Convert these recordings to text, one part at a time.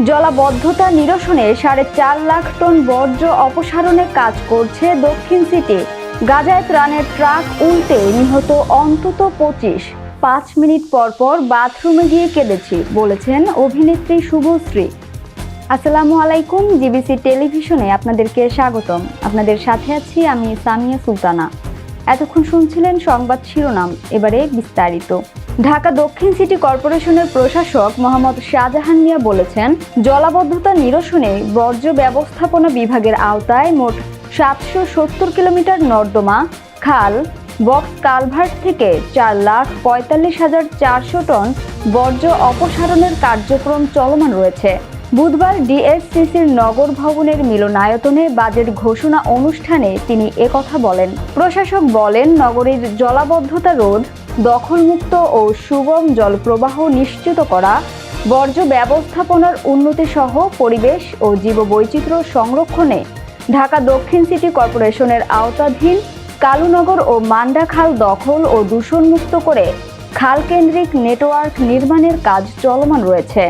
জলাবদ্ধতা নিরসনে 4.5 লাখ টন বর্জ্য অপসারণে কাজ করছে দক্ষিণ সিটি। গাজায় ত্রাণের ট্রাক উল্টে নিহত অন্তত 25। 5 মিনিট পর পর বাথরুমে গিয়ে কেঁদেছি, বলেছেন অভিনেত্রী শুভশ্রী। আসসালামু আলাইকুম, জিবিসি টেলিভিশনে আপনাদেরকে স্বাগতম। আপনাদের সাথে আছি আমি সামিয়া সুলতানা। এতক্ষণ শুনছিলেন সংবাদ শিরোনাম, এবারে বিস্তারিত। ঢাকা দক্ষিণ সিটি কর্পোরেশনের প্রশাসক মোহাম্মদ শাহজাহান মিয়া বলেছেন, জলাবদ্ধতা নিরসনে বর্জ্য ব্যবস্থাপনা বিভাগের আওতায় মোট 770 কিলোমিটার নর্দমা, খাল, বক্স কালভার্ট থেকে 4,45,400 টন বর্জ্য অপসারণের কার্যক্রম চলমান রয়েছে। বুধবার ডিএসসিসির নগর ভবনের মিলনায়তনে বাজেট ঘোষণা অনুষ্ঠানে তিনি একথা বলেন। প্রশাসক বলেন, নগরীর জলাবদ্ধতা রোধ, দখলমুক্ত ও সুগম জলপ্রবাহ নিশ্চিত করা, বর্জ্য ব্যবস্থাপনার উন্নতি সহ পরিবেশ ও জীববৈচিত্র্য সংরক্ষণে ঢাকা দক্ষিণ সিটি কর্পোরেশনের আওতাধীন কালুনগর ও মান্ডা খাল দখল ও দূষণমুক্ত করে খালকেন্দ্রিক নেটওয়ার্ক নির্মাণের কাজ চলমান রয়েছে।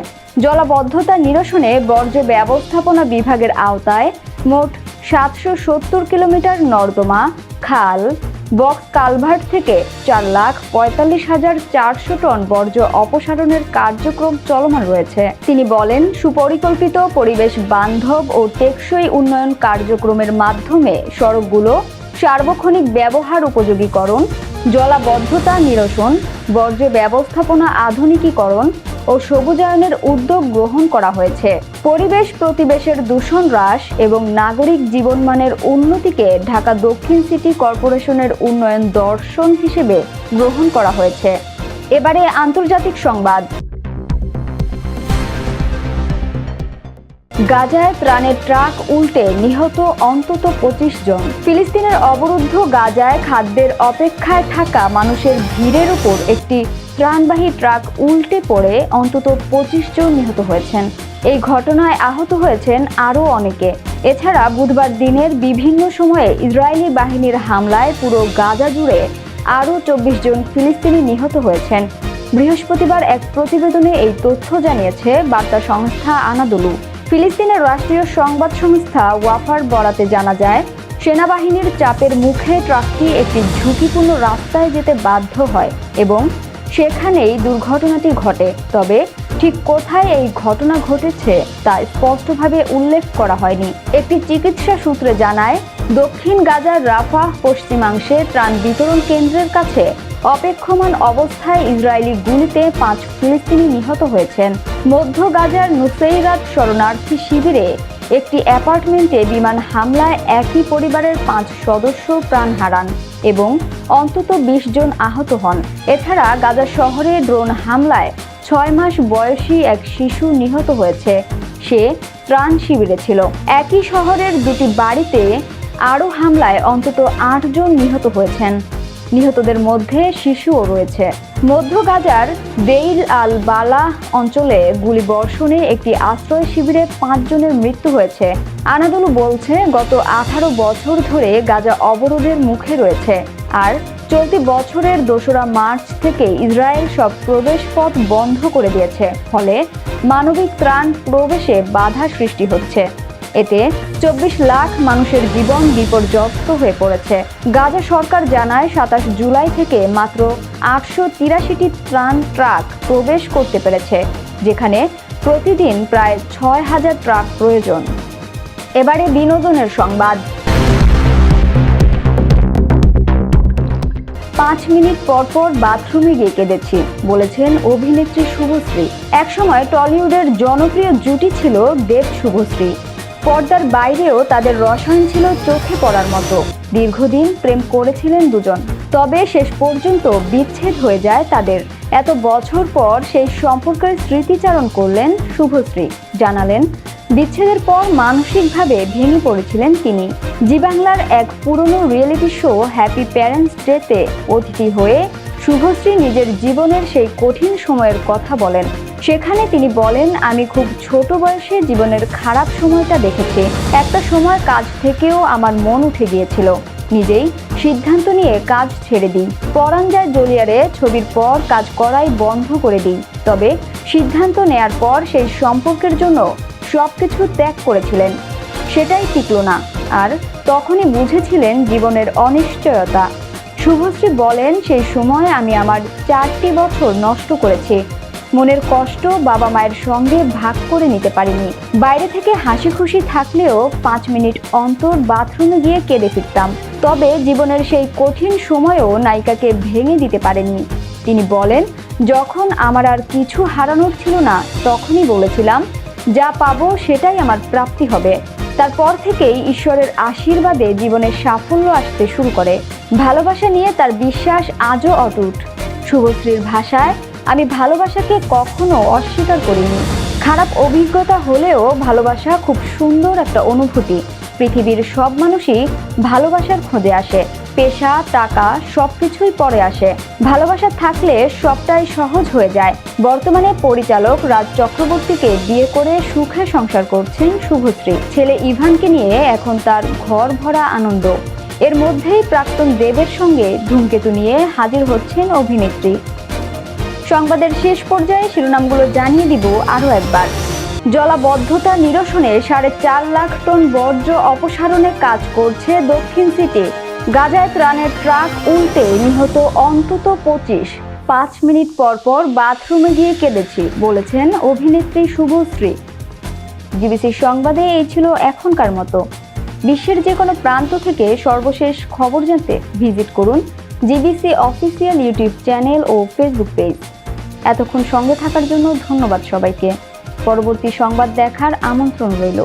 জলাবদ্ধতা নিরসনে বর্জ্য ব্যবস্থাপনা বিভাগের আওতায় মোট 770 কিলোমিটার নর্দমা, খাল, বক্স কালভার্ট থেকে 4,45,400 টন বর্জ্য অপসারণের কার্যক্রম চলমান রয়েছে। তিনি বলেন, সুপরিকল্পিত পরিবেশ বান্ধব ও টেকসই উন্নয়ন কার্যক্রমের মাধ্যমে সড়কগুলো সার্বক্ষণিক ব্যবহার উপযোগীকরণ, জলাবদ্ধতা নিরসন, বর্জ্য ব্যবস্থাপনা আধুনিকীকরণ ও সবুজায়নের উদ্যোগ গ্রহণ করা হয়েছে। পরিবেশ প্রতিবেশের দূষণ হ্রাস এবং নাগরিক জীবনমানের উন্নতিকে ঢাকা দক্ষিণ সিটি কর্পোরেশনের উন্নয়ন দর্শন হিসেবে গ্রহণ করা হয়েছে। এবারে আন্তর্জাতিক সংবাদ। গাজায় ত্রাণের ট্রাক উল্টে নিহত অন্তত 25 জন। ফিলিস্তিনের অবরুদ্ধ গাজায় খাদ্যের অপেক্ষায় থাকা মানুষের ভিড়ের উপর একটি ত্রাণবাহী ট্রাক উল্টে পড়ে অন্তত 25 জন নিহত হয়েছেন। এই ঘটনায় আহত হয়েছেন আরও অনেকে। এছাড়া বুধবার দিনের বিভিন্ন সময়ে ইসরায়েলি বাহিনীর হামলায় পুরো গাজা জুড়ে আরও 24 জন ফিলিস্তিনি নিহত হয়েছেন। বৃহস্পতিবার এক প্রতিবেদনে এই তথ্য জানিয়েছে বার্তা সংস্থা আনাদোলু। ফিলিস্তিনের রাষ্ট্রীয় সংবাদ সংস্থা ওয়াফার বরাতে জানা যায়, সেনাবাহিনীর চাপের মুখে ট্রাকটি একটি ঝুঁকিপূর্ণ রাস্তায় যেতে বাধ্য হয় এবং সেখানেই দুর্ঘটনাটি ঘটে। তবে ঠিক কোথায় এই ঘটনা ঘটেছে তা স্পষ্টভাবে উল্লেখ করা হয়নি। একটি চিকিৎসা সূত্রে জানায়, দক্ষিণ গাজার রাফাহ পশ্চিমাংশে ত্রাণ বিতরণ কেন্দ্রের কাছে অপেক্ষমান অবস্থায় ইসরায়েলি গুলিতে 5 ফিলিস্তিনি নিহত হয়েছেন। মধ্য গাজার নুসেইরাত শরণার্থী শিবিরে একটি অ্যাপার্টমেন্টে বিমান হামলায় একই পরিবারের 5 সদস্য প্রাণ হারান এবং অন্তত 20 জন আহত হন। এছাড়া গাজা শহরে ড্রোন হামলায় 6 মাস বয়সী এক শিশু নিহত হয়েছে। সে ত্রাণ শিবিরে ছিল। একই শহরের দুটি বাড়িতে আরও হামলায় অন্তত 8 জন নিহত হয়েছেন। নিহতদের মধ্যে শিশুও রয়েছে। মধ্য গাজার দেইর আল বালাহ অঞ্চলে গুলিবর্ষণে একটি আশ্রয় শিবিরে 5 জনের মৃত্যু হয়েছে। আনাদোলু বলছে, গত 18 বছর ধরে গাজা অবরোধের মুখে রয়েছে, আর চলতি বছরের 2রা মার্চ থেকে ইসরায়েল সব প্রবেশপথ বন্ধ করে দিয়েছে। ফলে মানবিক ত্রাণ প্রবেশে বাধা সৃষ্টি হচ্ছে। এতে 24 লাখ মানুষের জীবন বিপর্যস্ত হয়ে পড়েছে। গাজা সরকার জানায়, 27 জুলাই থেকে মাত্র 883টি ত্রাণ ট্রাক প্রবেশ করতে পেরেছে, যেখানে প্রতিদিন প্রায় 6000 ট্রাক প্রয়োজন। এবারে বিনোদনের সংবাদ। 5 মিনিট পর পর বাথরুমে গিয়ে কেঁদেছি, বলেছেন অভিনেত্রী শুভশ্রী। একসময় টলিউডের জনপ্রিয় জুটি ছিল দেব শুভশ্রী। পর্দার বাইরেও তাদের রসায়ন ছিল চোখে পড়ার মতো। দীর্ঘদিন প্রেম করেছিলেন দুজন, তবে শেষ পর্যন্ত বিচ্ছেদ হয়ে যায় তাদের। এত বছর পর সেই সম্পর্কের স্মৃতিচারণ করলেন শুভশ্রী। জানালেন, বিচ্ছেদের পর মানসিকভাবে ভেঙে পড়েছিলেন তিনি। জি বাংলার এক পুরনো রিয়েলিটি শো হ্যাপি প্যারেন্টস ডেতে অতিথি হয়ে শুভশ্রী নিজের জীবনের সেই কঠিন সময়ের কথা বলেন। সেখানে তিনি বলেন, আমি খুব ছোট বয়সে জীবনের খারাপ সময়টা দেখেছি। একটা সময় কাজ থেকেও আমার মন উঠে গিয়েছিল। নিজেই সিদ্ধান্ত নিয়ে কাজ ছেড়ে দিই। পরাণ যায় জলিয়ারে ছবির পর কাজ করাই বন্ধ করে দিই। তবে সিদ্ধান্ত নেয়ার পর সেই সম্পর্কের জন্য সবকিছু ত্যাগ করেছিলেন। সেটাই টিকলো না, আর তখনই বুঝেছিলেন জীবনের অনিশ্চয়তা। শুভশ্রী বলেন, সেই সময় আমি আমার 4টি বছর নষ্ট করেছি। মনের কষ্ট বাবা মায়ের সঙ্গে ভাগ করে নিতে পারিনি। বাইরে থেকে হাসি খুশি থাকলেও 5 মিনিট অন্তর বাথরুমে গিয়ে কেঁদে ফিরতাম। তবে জীবনের সেই কঠিন সময়েও নায়িকাকে ভেঙে দিতে পারেনি। তিনি বলেন, যখন আমার আর কিছু হারানোর ছিল না, তখনই বলেছিলাম যা পাবো সেটাই আমার প্রাপ্তি হবে। তারপর থেকেই ঈশ্বরের আশীর্বাদে জীবনের সাফল্য আসতে শুরু করে। ভালোবাসা নিয়ে তার বিশ্বাস আজও অটুট। শুভশ্রীর ভাষায়, আমি ভালোবাসাকে কখনো অস্বীকার করিনি। খারাপ অভিজ্ঞতা হলেও ভালোবাসা খুব সুন্দর একটা অনুভূতি। পৃথিবীর সব মানুষই ভালোবাসার খোঁজে আসে। পেশা, টাকা সবকিছুই পরে আসে। ভালোবাসা থাকলে সবটাই সহজ হয়ে যায়। বর্তমানে পরিচালক রাজ চক্রবর্তীকে বিয়ে করে সুখে সংসার করছেন শুভশ্রী। ছেলে ইভানকে নিয়ে এখন তার ঘর ভরা আনন্দ। এর মধ্যেই প্রাক্তন দেবের সঙ্গে ধূমকেতু নিয়ে হাজির হচ্ছেন অভিনেত্রী। সংবাদের শেষ পর্যায়ে শিরোনামগুলো জানিয়ে দিব আরও একবার। জলাবদ্ধতা নিরসনে 4.5 লাখ টন বর্জ্য অপসারণের কাজ করছে দক্ষিণ সিটি। গাজায় ত্রাণের ট্রাক উল্টে নিহত অন্তত 25। 5 মিনিট পর পর বাথরুমে গিয়ে কেঁদেছি, বলেছেন অভিনেত্রী শুভশ্রী। জিবিসি সংবাদে এই ছিল এখনকার মতো। বিশ্বের যে কোনো প্রান্ত থেকে সর্বশেষ খবর জানতে ভিজিট করুন জিবিসি অফিসিয়াল ইউটিউব চ্যানেল ও ফেসবুক পেজ। এতক্ষণ সঙ্গে থাকার জন্য ধন্যবাদ সবাইকে। পরবর্তী সংবাদ দেখার আমন্ত্রণ রইল।